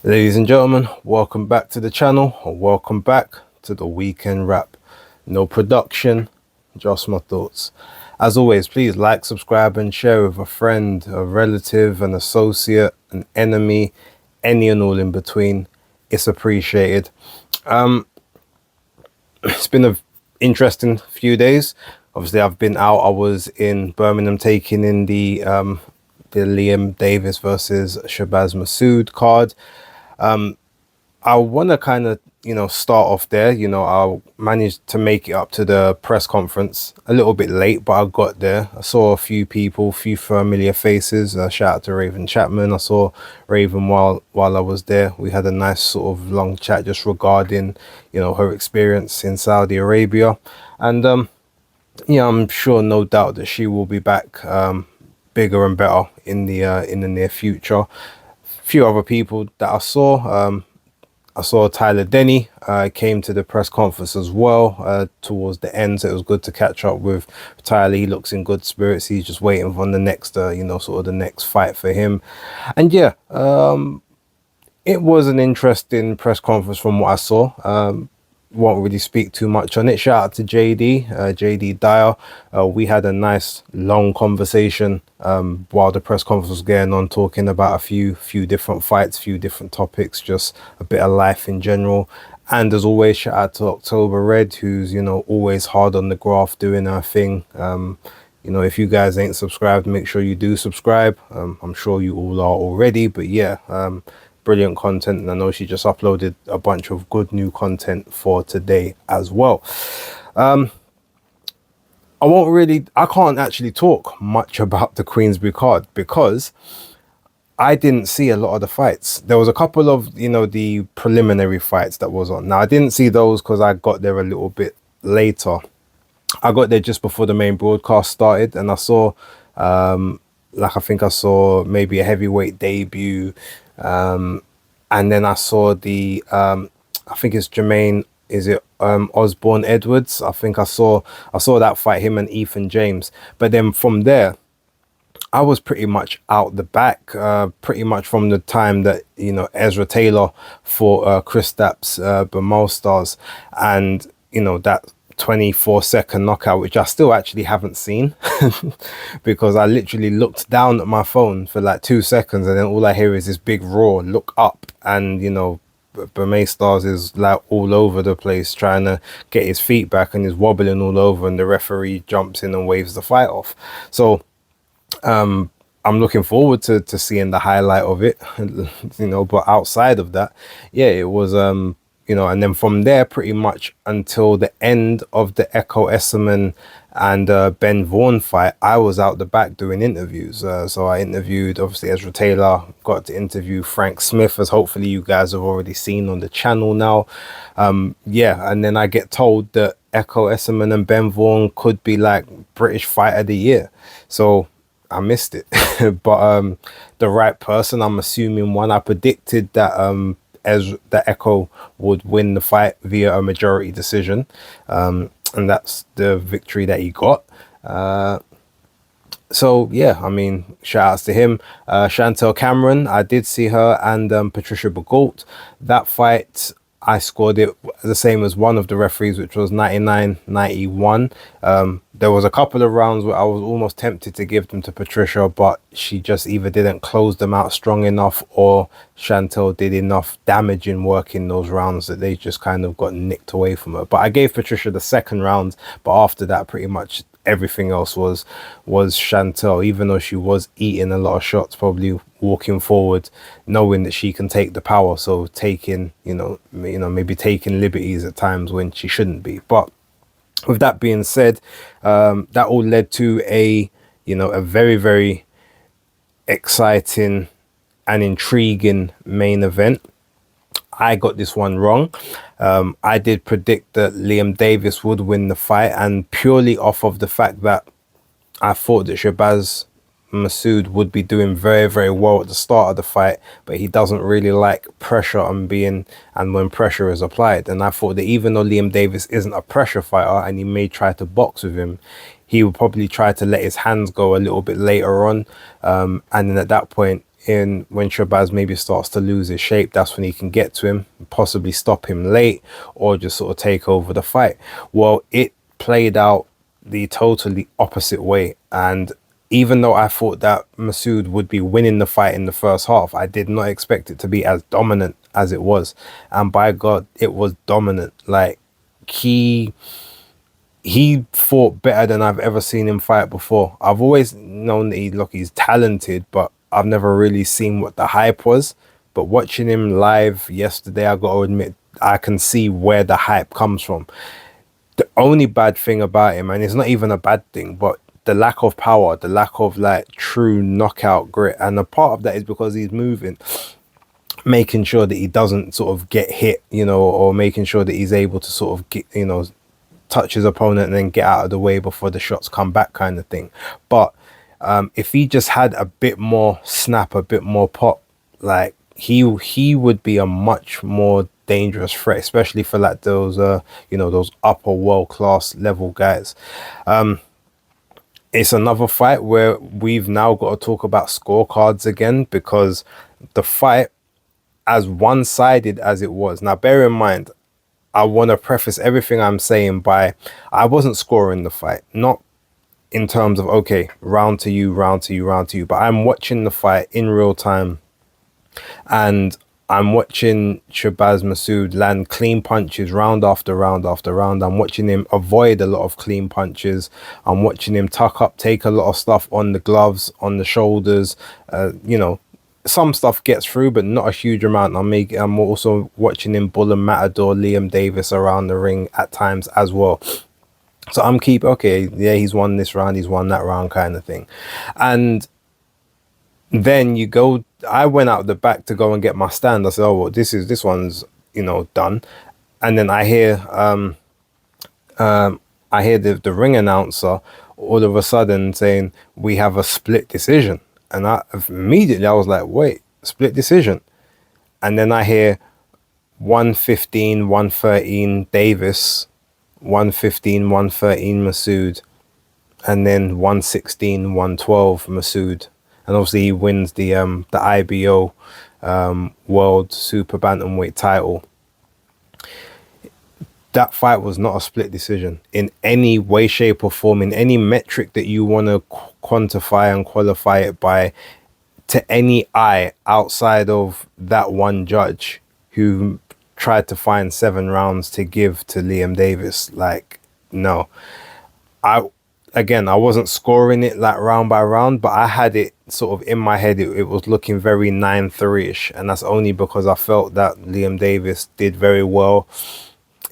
Ladies and gentlemen, welcome back to the channel, or welcome back to the weekend wrap. No production, just my thoughts. As always, please like, subscribe, and share with a friend, a relative, an associate, an enemy, any and all in between. It's appreciated. It's been an interesting few days. Obviously, I've been out. I was in Birmingham taking in the Liam Davis versus Shabazz Masoud card. I want to kind of, start off there. I managed to make it up to the press conference a little bit late, but I got there. I saw a few people, a few familiar faces. Shout out to Raven Chapman. I saw Raven while I was there. We had a nice sort of long chat just regarding, her experience in Saudi Arabia. And, I'm sure, no doubt that she will be back bigger and better in the near future. Few other people that I saw Tyler Denny came to the press conference as well towards the end, so it was good to catch up with Tyler. He looks in good spirits. He's just waiting for the next sort of the next fight for him. And yeah, it was an interesting press conference from what I saw. Won't really speak too much on it. Shout out to JD Dyer. We had a nice long conversation while the press conference was going on, talking about a few different fights, few different topics, just a bit of life in general. And as always, shout out to October Red, who's always hard on the graph, doing her thing. If you guys ain't subscribed, make sure you do subscribe. I'm sure you all are already, but yeah, brilliant content, and I know she just uploaded a bunch of good new content for today as well. I can't actually talk much about the Queensberry card because I didn't see a lot of the fights. There was a couple of the preliminary fights that was on. Now I didn't see those because I got there a little bit later. I got there just before the main broadcast started, and I saw I think I saw maybe a heavyweight debut, and then I saw I think it's Jermaine, is it Osborne Edwards? I think I saw that fight, him and Ethan James. But then from there, I was pretty much out the back, pretty much from the time that Ezra Taylor fought Kristaps Bumostars, and that 24-second knockout, which I still actually haven't seen because I literally looked down at my phone for like 2 seconds, and then all I hear is this big roar, look up, and Bumostars is like all over the place trying to get his feet back, and he's wobbling all over, and the referee jumps in and waves the fight off. So I'm looking forward to seeing the highlight of it, but outside of that, yeah, it was and then from there, pretty much until the end of the Echo Esserman and Ben Vaughan fight, I was out the back doing interviews. So I interviewed, obviously, Ezra Taylor, got to interview Frank Smith, as hopefully you guys have already seen on the channel now. Yeah, and then I get told that Echo Esserman and Ben Vaughan could be like British Fight of the Year. So I missed it. But the right person, I'm assuming one, I predicted that that Echo would win the fight via a majority decision, and that's the victory that he got. So yeah, I mean, shout outs to him. Chantel Cameron, I did see her, and Patricia Bagalt. That fight, I scored it the same as one of the referees, which was 99-91. There was a couple of rounds where I was almost tempted to give them to Patricia, but she just either didn't close them out strong enough, or Chantel did enough damaging work in those rounds that they just kind of got nicked away from her. But I gave Patricia the second round, but after that, pretty much everything else was Chantel, even though she was eating a lot of shots, probably walking forward knowing that she can take the power, so taking maybe taking liberties at times when she shouldn't be. But with that being said, that all led to a very, very exciting and intriguing main event. I got this one wrong. I did predict that Liam Davis would win the fight, and purely off of the fact that I thought that Shabazz Masoud would be doing very, very well at the start of the fight, but he doesn't really like pressure and when pressure is applied. And I thought that even though Liam Davis isn't a pressure fighter and he may try to box with him, he would probably try to let his hands go a little bit later on, and then at that point, in when Shabazz maybe starts to lose his shape, that's when he can get to him, possibly stop him late, or just sort of take over the fight. Well, it played out the totally opposite way. And even though I thought that Masoud would be winning the fight in the first half, I did not expect it to be as dominant as it was. And by God, it was dominant. Like, he fought better than I've ever seen him fight before. I've always known that he's talented, but I've never really seen what the hype was. But watching him live yesterday, I got to admit, I can see where the hype comes from. The only bad thing about him, and it's not even a bad thing, but the lack of power, the lack of like true knockout grit. And a part of that is because he's moving, making sure that he doesn't sort of get hit, or making sure that he's able to sort of get, touch his opponent and then get out of the way before the shots come back, kind of thing. But if he just had a bit more snap, a bit more pop, like he would be a much more dangerous threat, especially for like those those upper world class level guys. It's another fight where we've now got to talk about scorecards again, because the fight, as one-sided as it was, now bear in mind, I want to preface everything I'm saying by, I wasn't scoring the fight, not in terms of, okay, round to you, round to you, round to you, but I'm watching the fight in real time, and I'm watching Shabazz Masoud land clean punches round after round after round. I'm watching him avoid a lot of clean punches. I'm watching him tuck up, take a lot of stuff on the gloves, on the shoulders. Some stuff gets through, but not a huge amount. I'm also watching him bull and matador Liam Davis around the ring at times as well. So I'm okay, yeah, he's won this round, he's won that round, kind of thing. And then I went out the back to go and get my stand. I said, oh, well, this one's, done. And then I hear the ring announcer all of a sudden saying, we have a split decision. And immediately I was like, wait, split decision. And then I hear 115, 113 Davis, 115, 113 Masoud, and then 116, 112 Masoud. And obviously he wins the IBO World Super Bantamweight title. That fight was not a split decision in any way, shape or form, in any metric that you want to quantify and qualify it by, to any eye outside of that one judge who tried to find 7 rounds to give to Liam Davis. Like, no. I wasn't scoring it like round by round, but I had it sort of in my head. It was looking very 9-3-ish, and that's only because I felt that Liam Davis did very well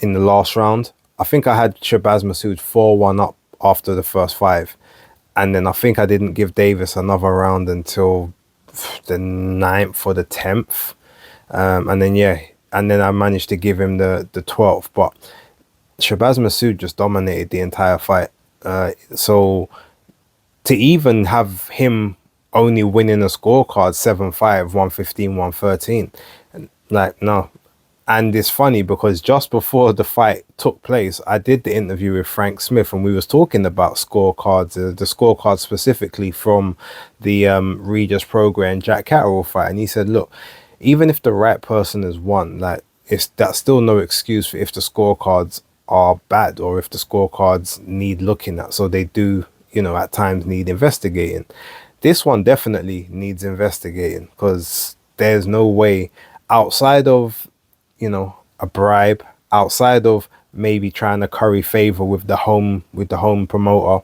in the last round. I think I had Shabazz Masoud 4-1 up after the first 5, and then I think I didn't give Davis another round until the 9th or the 10th, and then I managed to give him the 12th. But Shabazz Masoud just dominated the entire fight. So to even have him only winning a scorecard 7-5, 115, 113, like, no. And it's funny because just before the fight took place, I did the interview with Frank Smith, and we was talking about scorecards, the scorecards specifically from the Regis Prograis Jack Catterall fight. And he said, look, even if the right person has won, like, that's still no excuse for if the scorecards are bad or if the scorecards need looking at. So they do, at times need investigating. This one definitely needs investigating, because there's no way outside of, a bribe, outside of maybe trying to curry favor with the home promoter,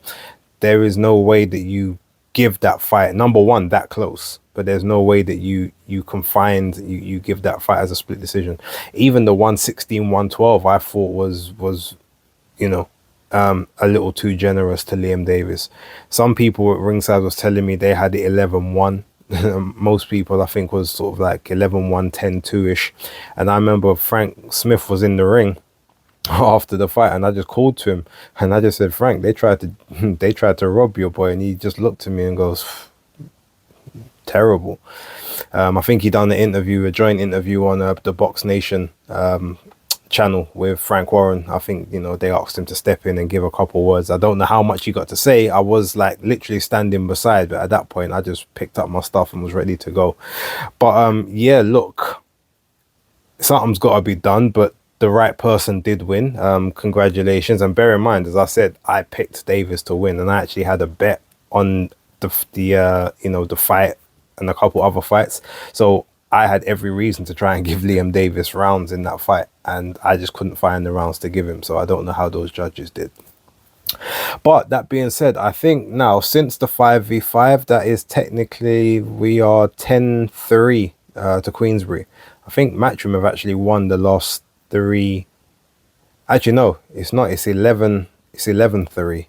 there is no way that you give that fight, number one, that close. But there's no way that you give that fight as a split decision. Even the 116, 112 I thought was a little too generous to Liam Davis. Some people at ringside was telling me they had it 11-1. Most people, I think, was sort of like 11-1, 10-2-ish. And I remember Frank Smith was in the ring after the fight, and I just called to him and I just said, Frank, they tried to rob your boy. And he just looked at me and goes, terrible. I think he done a joint interview on the Box Nation channel with Frank Warren. I think, you know, they asked him to step in and give a couple words. I don't know how much he got to say. I was like literally standing beside, but at that point I just picked up my stuff and was ready to go. But yeah, look, something's got to be done, but the right person did win. Congratulations. And bear in mind, as I said, I picked Davis to win, and I actually had a bet on the you know, the fight and a couple other fights. So I had every reason to try and give Liam Davis rounds in that fight, and I just couldn't find the rounds to give him. So I don't know how those judges did. But that being said, I think now since the 5v5, that is technically, we are 10-3 to Queensbury. I think Matchroom have actually won the last three. Actually, no, it's not. It's 11. It's 11-3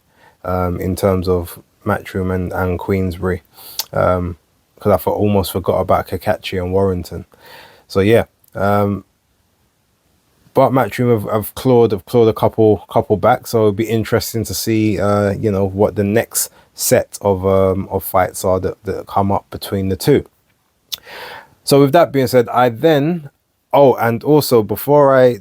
in terms of Matchroom and Queensbury. Because I almost forgot about Kakachi and Warrington. So yeah. But Matchroom have clawed a couple back, so it'll be interesting to see you know, what the next set of fights are that come up between the two. So with that being said, I then, oh, and also before I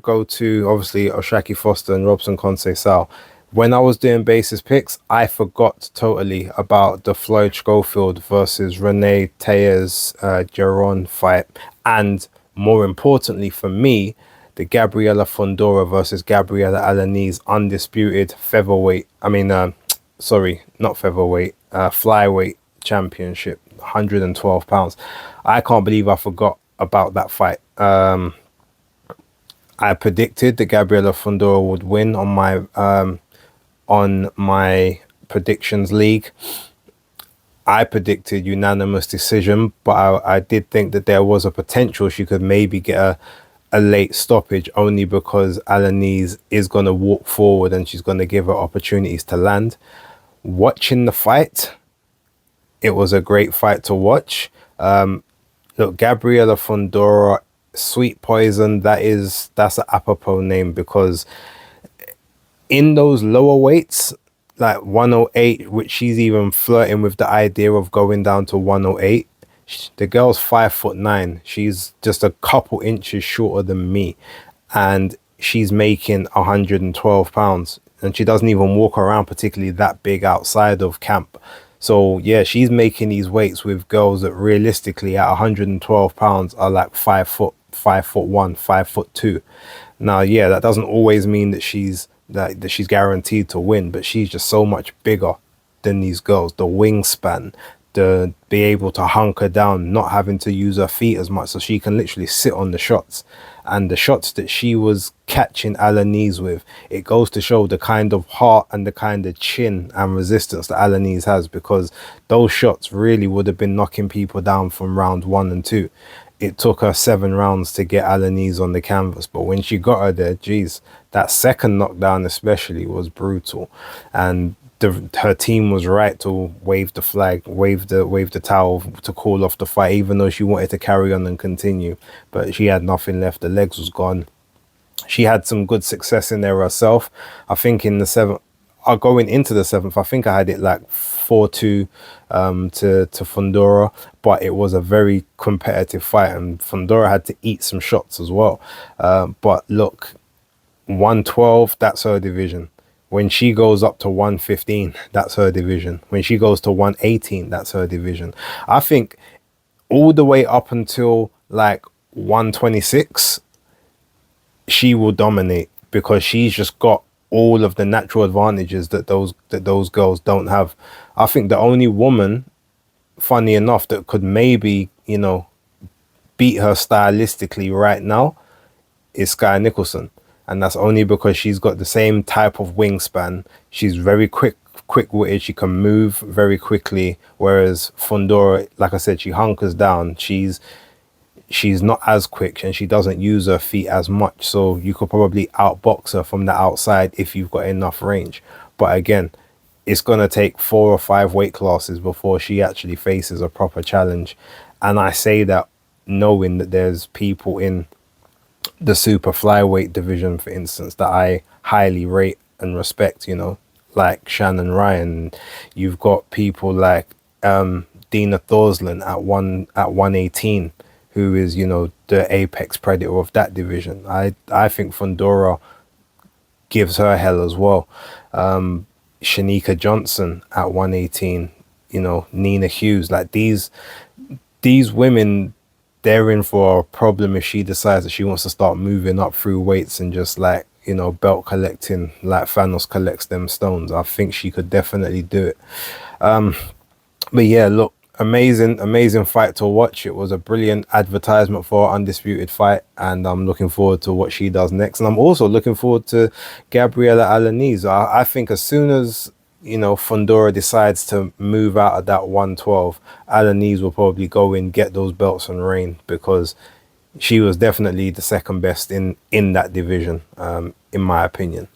go to obviously Oshaki Foster and Robson Conceição, when I was doing basis picks, I forgot totally about the Floyd Schofield versus Renee Tejas Giron fight, and more importantly for me, the Gabriela Fundora versus Gabriela Alaniz undisputed featherweight, sorry, not featherweight, flyweight championship, 112 pounds. I can't believe I forgot about that fight. I predicted that Gabriela Fundora would win on my predictions league. I predicted unanimous decision, but I did think that there was a potential she could maybe get a late stoppage, only because Alaniz is going to walk forward and she's going to give her opportunities to land. Watching the fight, it was a great fight to watch. Look, Gabriela Fundora, Sweet Poison, that's an apropos name, because in those lower weights, like 108, which she's even flirting with the idea of going down to 108, the girl's 5'9". She's just a couple inches shorter than me, and she's making 112 pounds, and she doesn't even walk around particularly that big outside of camp. So yeah, she's making these weights with girls that realistically at 112 pounds are like 5'1", 5'2". Now, yeah, that doesn't always mean that she's guaranteed to win, but she's just so much bigger than these girls. The wingspan, to be able to hunker down, not having to use her feet as much, so she can literally sit on the shots. And the shots that she was catching Alaniz with, it goes to show the kind of heart and the kind of chin and resistance that Alaniz has, because those shots really would have been knocking people down from round 1 and 2. It took her 7 rounds to get Alaniz on the canvas, but when she got her there, geez, that second knockdown especially was brutal. And her team was right to wave the flag, wave the towel to call off the fight, even though she wanted to carry on and continue. But she had nothing left. The legs was gone. She had some good success in there herself. I think in the 7th, going into the 7th, I think I had it like 4-2 to Fundora, but it was a very competitive fight, and Fundora had to eat some shots as well. But look, 112, that's her division. When she goes up to 115, that's her division. When she goes to 118, that's her division. I think all the way up until like 126, she will dominate, because she's just got all of the natural advantages that those girls don't have. I think the only woman, funny enough, that could maybe, you know, beat her stylistically right now is Sky Nicholson. And that's only because she's got the same type of wingspan. She's very quick-witted. She can move very quickly. Whereas Fundora, like I said, she hunkers down. She's not as quick, and she doesn't use her feet as much. So you could probably outbox her from the outside if you've got enough range. But again, it's going to take 4 or 5 weight classes before she actually faces a proper challenge. And I say that knowing that there's people in the super flyweight division, for instance, that I highly rate and respect, you know, like Shannon Ryan. You've got people like Dina Thorslund at 118, who is, you know, the apex predator of that division. I think Fundora gives her hell as well. Shanika Johnson at 118, you know, Nina Hughes, like these women, they're in for a problem if she decides that she wants to start moving up through weights and just like, you know, belt collecting like Thanos collects them stones. I think she could definitely do it. But yeah, look, amazing fight to watch. It was a brilliant advertisement for our Undisputed fight, and I'm looking forward to what she does next. And I'm also looking forward to Gabriella Alaniz. I think as soon as, you know, Fundora decides to move out of that 112, Alaniz will probably go in, get those belts and reign, because she was definitely the second best in that division, in my opinion.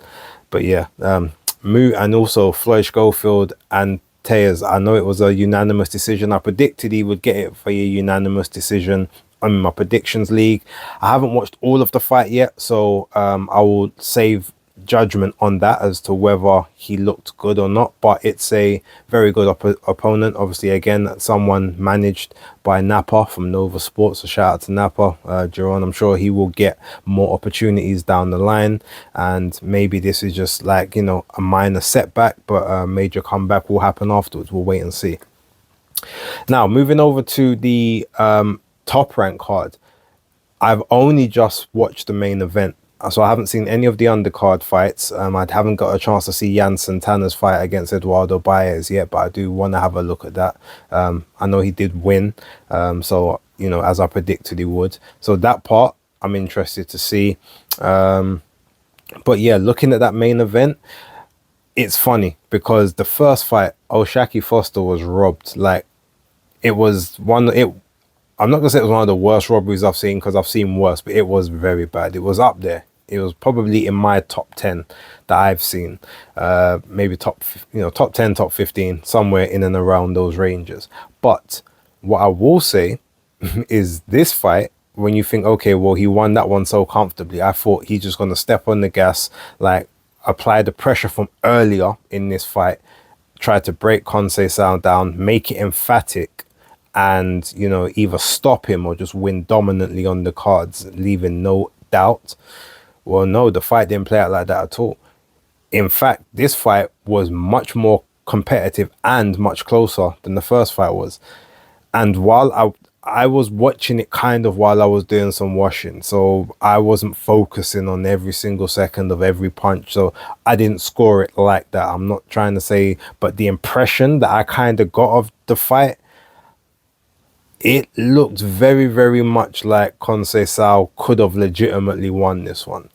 But yeah, and also Floyd Schofield and Tejas, I know it was a unanimous decision. I predicted he would get it for a unanimous decision on my predictions league. I haven't watched all of the fight yet, so I will save judgment on that as to whether he looked good or not, but it's a very good opponent. Obviously, again, someone managed by Napa from Nova Sports, so shout out to Napa. Jerron, I'm sure he will get more opportunities down the line, and maybe this is just like, you know, a minor setback, but a major comeback will happen afterwards. We'll wait and see. Now, moving over to the top rank card, I've only just watched the main event, so I haven't seen any of the undercard fights. I haven't got a chance to see Jan Santana's fight against Eduardo Baez yet, but I do want to have a look at that. I know he did win, so, you know, as I predicted he would. So that part I'm interested to see. But yeah, looking at that main event, it's funny because the first fight, O'Shaquie Foster was robbed. Like, it was I'm not gonna say it was one of the worst robberies I've seen, because I've seen worse, but it was very bad. It was up there. It was probably in my top 10 that I've seen. Maybe top 10, top 15, somewhere in and around those ranges. But what I will say is this fight, when you think, okay, well, he won that one so comfortably, I thought he's just gonna step on the gas, like apply the pressure from earlier in this fight, try to break Conceição down, make it emphatic, and, you know, either stop him or just win dominantly on the cards, leaving no doubt. Well, no, the fight didn't play out like that at all. In fact, this fight was much more competitive and much closer than the first fight was. And while I was watching it kind of while I was doing some washing, so I wasn't focusing on every single second of every punch, so I didn't score it like that. I'm not trying to say, but the impression that I kind of got of the fight, it looked very, very much like Conceição could have legitimately won this one.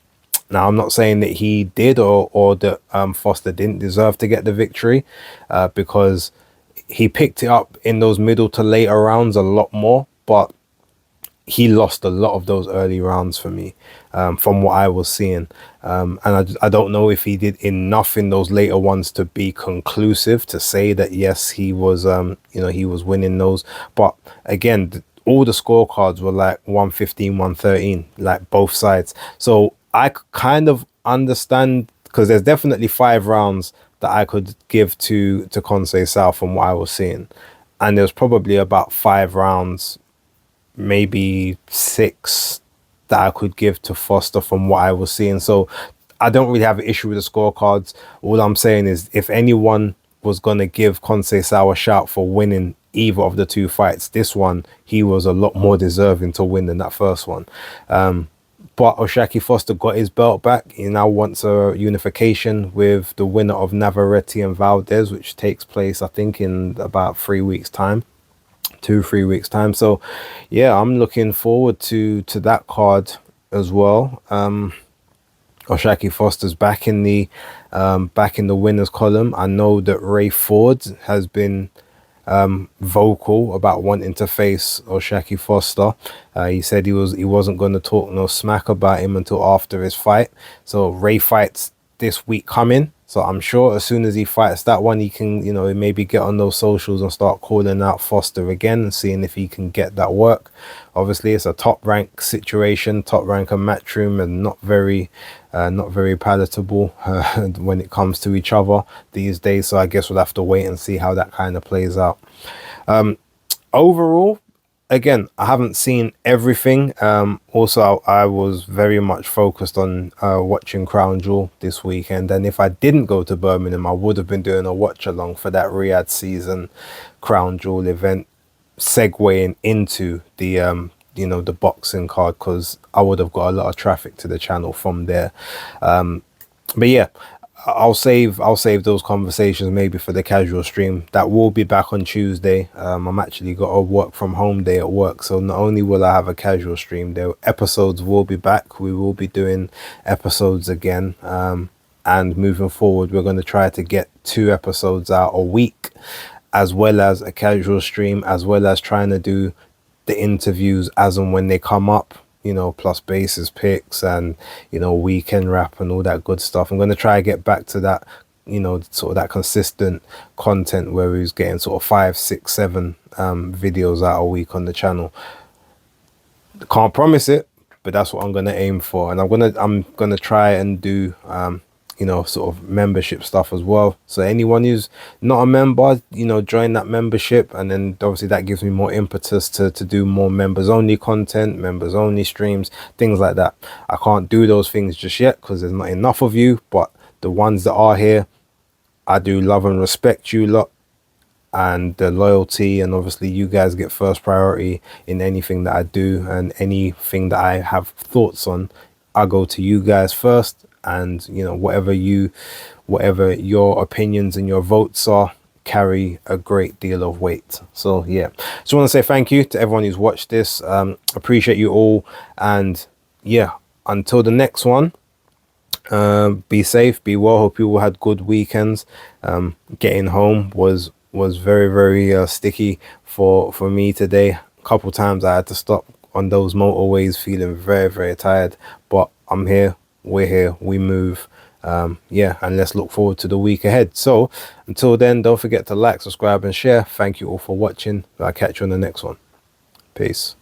Now, I'm not saying that he did or that Foster didn't deserve to get the victory, because he picked it up in those middle to later rounds a lot more, but he lost a lot of those early rounds for me, from what I was seeing. And I don't know if he did enough in those later ones to be conclusive to say that, yes, he was, you know, he was winning those. But again, all the scorecards were like 115, 113, like both sides. So I kind of understand, because there's definitely 5 rounds that I could give to Conceição from what I was seeing. And there's probably about 5 rounds, maybe 6, that I could give to Foster from what I was seeing. So I don't really have an issue with the scorecards. All I'm saying is, if anyone was going to give Conceição a shout for winning either of the 2 fights, this one, he was a lot more deserving to win than that first one. But O'Shaquie Foster got his belt back. He now wants a unification with the winner of Navarrete and Valdez, which takes place, I think, in about 3 weeks' time. 2-3 weeks time. So yeah, I'm looking forward to that card as well. O'Shaquie Foster's back in the winners column. I know that Ray Ford has been vocal about wanting to face O'Shaquie Foster. He said he wasn't going to talk no smack about him until after his fight. So Ray fights this week coming, so I'm sure as soon as he fights that one, he can, you know, maybe get on those socials and start calling out Foster again and seeing if he can get that work. Obviously, it's a top rank situation, top rank of Matchroom, and not very palatable when it comes to each other these days. So I guess we'll have to wait and see how that kind of plays out. Overall, again, I haven't seen everything. Also, I was very much focused on watching Crown Jewel this weekend, and if I didn't go to Birmingham, I would have been doing a watch along for that Riyadh season Crown Jewel event, segueing into the the boxing card, because I would have got a lot of traffic to the channel from there. But yeah, I'll save those conversations maybe for the casual stream that will be back on Tuesday. I'm actually got a work from home day at work, so not only will I have a casual stream, the episodes will be back. We will be doing episodes again, and moving forward we're going to try to get 2 episodes out a week, as well as a casual stream, as well as trying to do the interviews as and when they come up, plus basis picks and, weekend wrap and all that good stuff. I'm going to try to get back to that, sort of that consistent content where we was getting sort of 5, 6, 7 videos out a week on the channel. Can't promise it, but that's what I'm going to aim for. And I'm gonna try and do sort of membership stuff as well. So anyone who's not a member, join that membership, and then obviously that gives me more impetus to do more members only content, members only streams, things like that. I can't do those things just yet because there's not enough of you, but the ones that are here, I do love and respect you lot, and the loyalty, and obviously you guys get first priority in anything that I do, and anything that I have thoughts on, I go to you guys first. And whatever your opinions and your votes are, carry a great deal of weight. So yeah, just want to say thank you to everyone who's watched this. Appreciate you all, and yeah, until the next one, be safe, be well. Hope you all had good weekends. Getting home was very, very sticky for me today. A couple times I had to stop on those motorways, feeling very, very tired, but I'm here, we're here, we move. Yeah, and let's look forward to the week ahead. So until then, don't forget to like, subscribe and share. Thank you all for watching. I'll catch you on the next one. Peace.